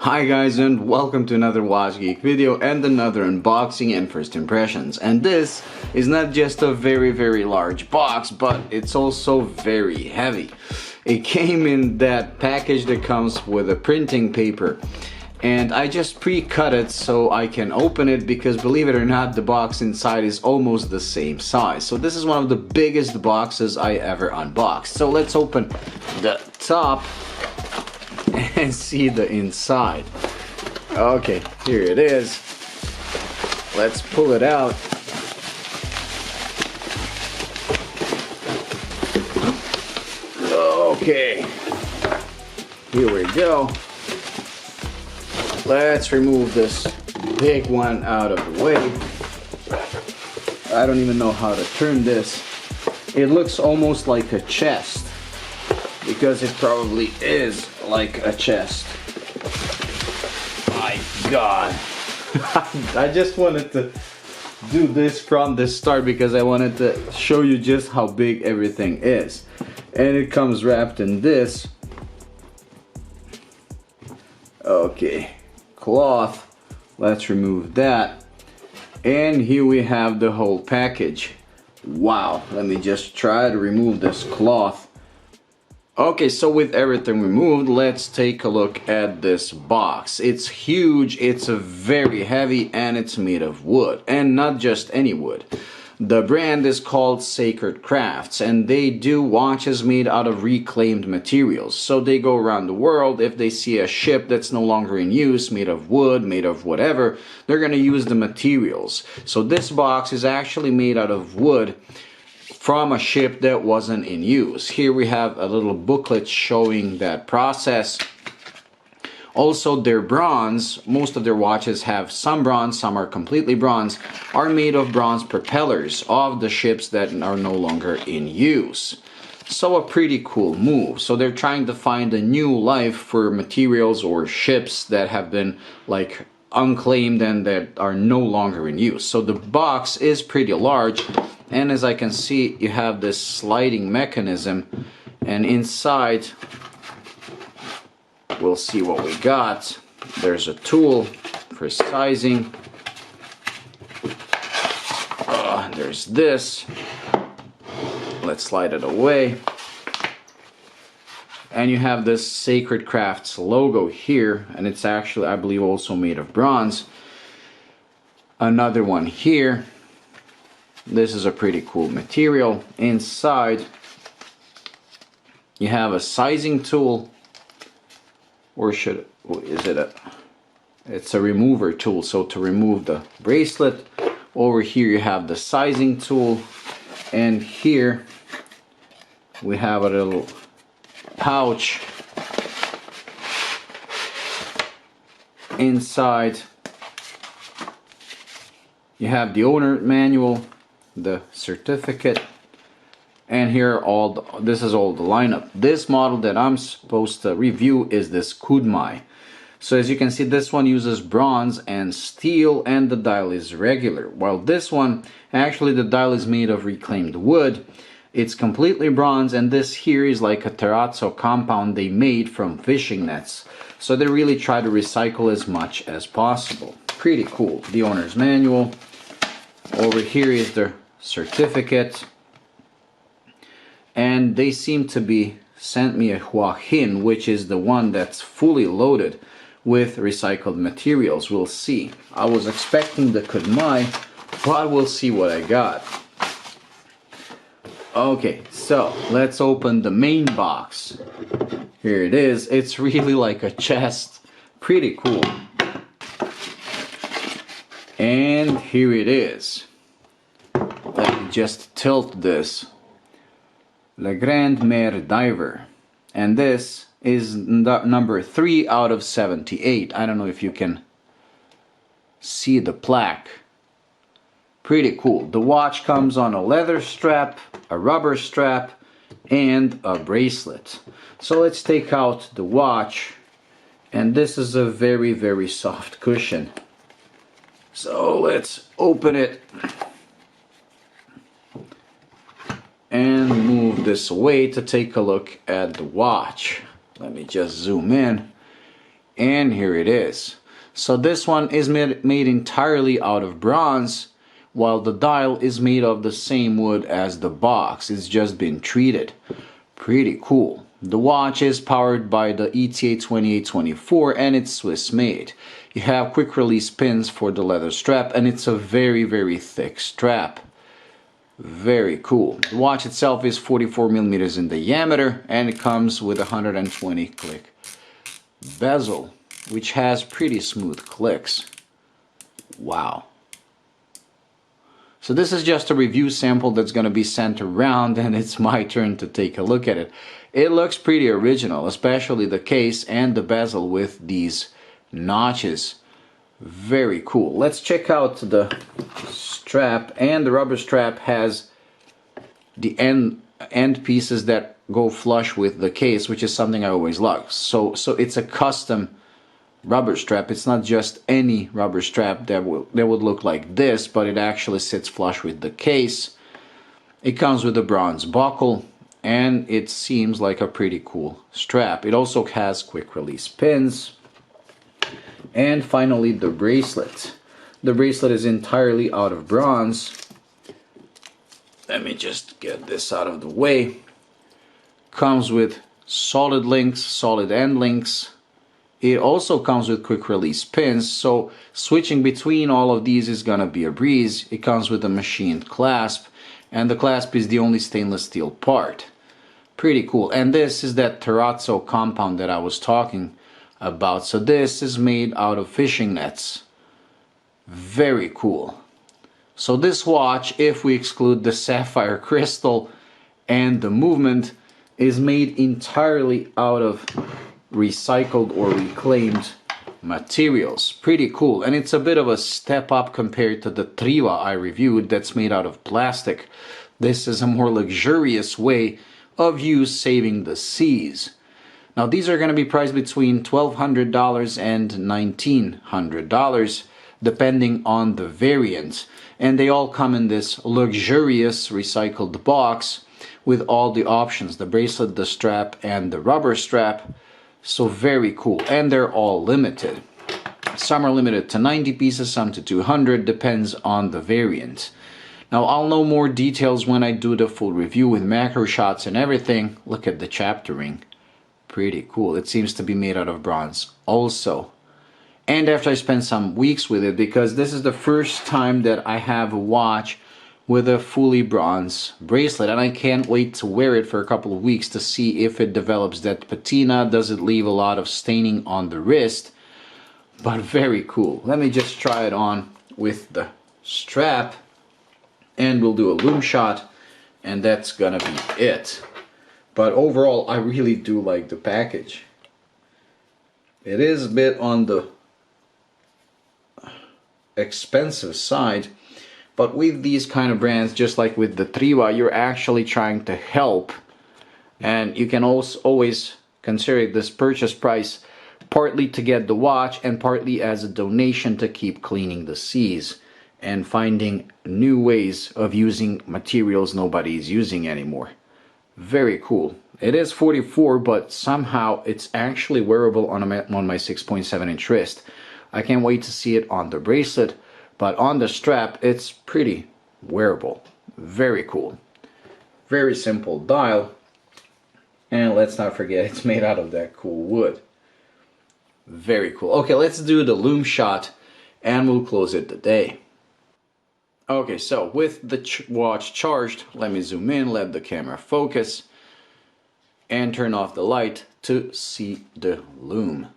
Hi guys, and welcome to another Watch Geek video and another unboxing and first impressions. And this is not just a very large box, but it's also very heavy. It came in that package that comes with a printing paper, and I just pre-cut it so I can open it, because believe it or not, the box inside is almost the same size. So this is one of the biggest boxes I ever unboxed. So let's open the top and see the inside. Okay, here it is. Let's pull it out. Okay, here we go. Let's remove this big one out of the way. I don't even know how to turn this. It looks almost like a chest, because it probably is like a chest. My God. I just wanted to do this from the start because I wanted to show you just how big everything is. And it comes wrapped in this. Okay, cloth. Let's remove that. And here we have the whole package. Wow, let me just try to remove this cloth. Okay, so with everything removed, let's take a look at this box. It's huge, it's very heavy, and it's made of wood, and not just any wood. The brand is called Sacred Crafts, and they do watches made out of reclaimed materials. So they go around the world. If they see a ship that's no longer in use, made of wood, made of whatever, they're gonna use the materials. So this box is actually made out of wood from a ship that wasn't in use. Here we have a little booklet showing that process. Also, their bronze, most of their watches have some bronze, some are completely bronze, are made of bronze propellors of the ships that are no longer in use. So a pretty cool move. So they're trying to find a new life for materials or ships that have been like unclaimed and that are no longer in use. So the box is pretty large, and as I can see, you have this sliding mechanism, and inside we'll see what we got. There's a tool for sizing. There's this. Let's slide it away. And you have this Sacred Crafts logo here, and it's actually, I believe, also made of bronze. Another one here. This is a pretty cool material. Inside, you have a sizing tool, or is it it's a remover tool, so to remove the bracelet. Over here you have the sizing tool, and here we have a little pouch. Inside you have the owner manual, the certificate, and here this is all the lineup. This model that I'm supposed to review is this Kudmai. So as you can see, this one uses bronze and steel, and the dial is regular, while this one, actually the dial is made of reclaimed wood. It's completely bronze, and this here is like a terrazzo compound they made from fishing nets. So they really try to recycle as much as possible. Pretty cool. The owner's manual. Over here is the certificate. And they seem to be sent me a Hua Hin, which is the one that's fully loaded with recycled materials. We'll see. I was expecting the Kudmai, but we'll see what I got. Okay, so let's open the main box. Here it is. It's really like a chest. Pretty cool. And here it is. Let me just tilt this. Le Grande Mer Diver, and this is number 3 out of 78. I don't know if you can see the plaque. Pretty cool. The watch comes on a leather strap, a rubber strap, and a bracelet. So let's take out the watch, and this is a very soft cushion. So let's open it and move this away to take a look at the watch. Let me just zoom in. And here it is. So this one is made entirely out of bronze, while the dial is made of the same wood as the box. It's just been treated. Pretty cool. The watch is powered by the ETA 2824 and it's Swiss made. You have quick release pins for the leather strap and it's a very, very thick strap. Very cool. The watch itself is 44 millimeters in diameter and it comes with a 120 click bezel, which has pretty smooth clicks. Wow. So this is just a review sample that's going to be sent around and it's my turn to take a look at it. It looks pretty original, especially the case and the bezel with these notches. Very cool. Let's check out the strap, and the rubber strap has the end pieces that go flush with the case, which is something I always love. So it's a custom rubber strap. It's not just any rubber strap that would look like this, but it actually sits flush with the case. It comes with a bronze buckle and it seems like a pretty cool strap. It also has quick release pins. And finally, the bracelet. The bracelet is entirely out of bronze. Let me just get this out of the way. Comes with solid links, solid end links. It also comes with quick release pins, so switching between all of these is gonna be a breeze. It comes with a machined clasp, and the clasp is the only stainless steel part. Pretty cool. And this is that terrazzo compound that I was talking about. So this is made out of fishing nets. Very cool. So this watch, if we exclude the sapphire crystal and the movement, is made entirely out of recycled or reclaimed materials. Pretty cool. And it's a bit of a step up compared to the Triva I reviewed that's made out of plastic. This is a more luxurious way of you saving the seas. Now these are going to be priced between $1,200 and $1,900 depending on the variant, and they all come in this luxurious recycled box with all the options, the bracelet, the strap, and the rubber strap. So very cool, and they're all limited. Some are limited to 90 pieces, some to 200, depends on the variant. Now I'll know more details when I do the full review with macro shots and everything. Look at the chapter ring. Pretty cool. It seems to be made out of bronze also. And after I spent some weeks with it, because this is the first time that I have a watch with a fully bronze bracelet, and I can't wait to wear it for a couple of weeks to see if it develops that patina. Does it leave a lot of staining on the wrist? But very cool. Let me just try it on with the strap and we'll do a loom shot, and that's gonna be it. But overall, I really do like the package. It is a bit on the expensive side, but with these kind of brands, just like with the Triva, you're actually trying to help, and you can also always consider this purchase price partly to get the watch and partly as a donation to keep cleaning the seas and finding new ways of using materials nobody is using anymore. Very cool. It is 44, but somehow it's actually wearable on my 6.7 inch wrist. I can't wait to see it on the bracelet, but on the strap it's pretty wearable. Very cool. Very simple dial, and let's not forget it's made out of that cool wood. Very cool. Okay, let's do the loom shot and we'll close it the day. Okay, so with the watch charged, let me zoom in, let the camera focus, and turn off the light to see the loom.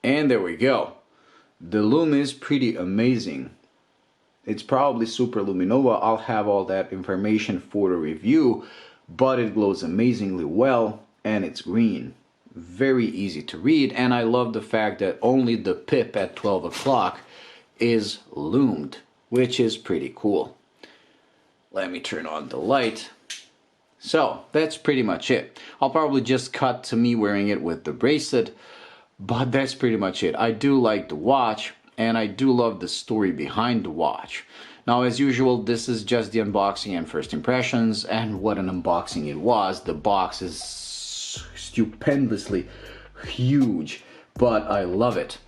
And there we go. The loom is pretty amazing. It's probably super luminova. I'll have all that information for the review, but it glows amazingly well and it's green. Very easy to read, and I love the fact that only the pip at 12 o'clock is loomed, which is pretty cool. Let me turn on the light. So that's pretty much it. I'll probably just cut to me wearing it with the bracelet, but that's pretty much it. I do like the watch, and I do love the story behind the watch. Now, as usual, this is just the unboxing and first impressions, and what an unboxing it was. The box is stupendously huge, but I love it.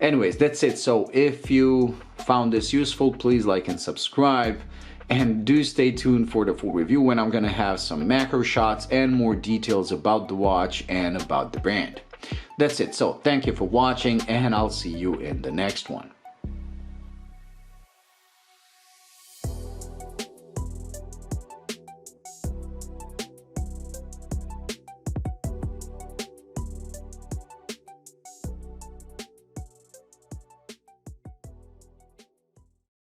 Anyways, that's it. So if you found this useful, please like and subscribe. And do stay tuned for the full review when I'm gonna have some macro shots and more details about the watch and about the brand. That's it. So thank you for watching, and I'll see you in the next one.